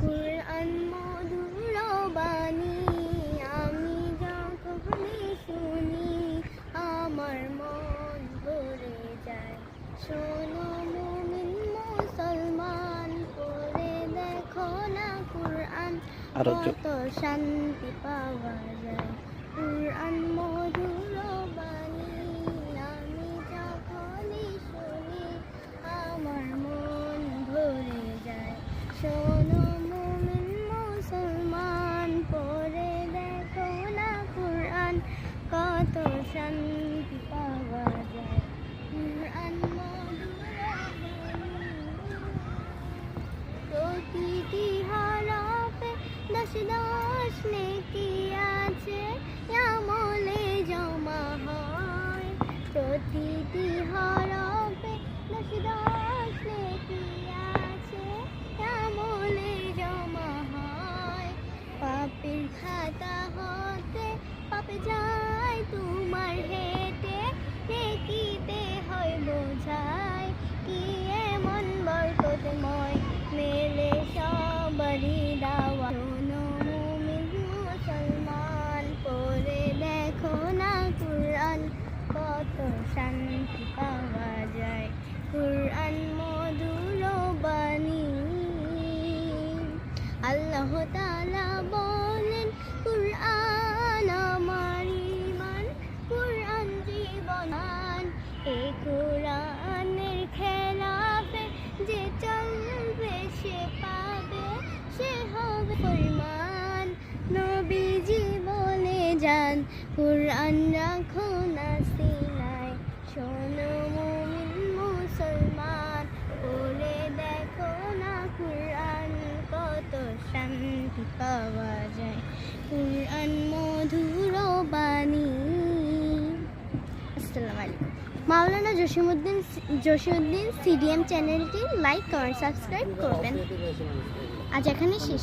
কুরআন মধুর বাণী আমি যখনই শুনি আমার মন ভরে যায়। শোনো মুমিন মুসলমান, পড়ে দেখো না কুরআন, কত শান্তি পাওয়া যায়। কুরআন মধুর বাণী আমি যখনই শুনি আমার মন ভরে যায়। শোনো মুমিন মুসলমান, পড়ে দেখো না কুরআন, কত শান্তি পাওয়া যায়। কুরআন মধুর বাণী প্রতিটি হরফে দশ দশ নেকি আছে, আমলে জমা হয়। প্রতিটি হরফে দশ দশ নেকি আছে, আমলে জমা হয়। পাপের খাতা হতে পাপে যায় তোমার হেঁটে, নেকিতে হয় বোঝায়। কি এমন বরকতময় মেলে সবারই দাওয়া। শোনো মুমিন মুসলমান, পড়ে দেখো না কুরআন, কত শান্তি পাওয়া যায়। কুরআন মধুর বাণী। আল্লাহ তাআলা বলেন কুরআন আমার ঈমান, কুরআন জীবন। এই কুরআনের খেলাফে যে চলবে সে পাবে, সে হবে ফরমান। নবীজি বলে যান কুরআন রাখো না সিনায়। শোনো মুমিন মুসলমান, পড়ে দেখো না কুরআন, কত শান্তি পাওয়া যায়। কুরআন মধুর বাণী। আসসালামু আলাইকুম। মাওলানা জসিউদ্দিন সিডিএম চ্যানেলটি লাইক কমেন্ট সাবস্ক্রাইব করবেন। আজ এখানে শেষ।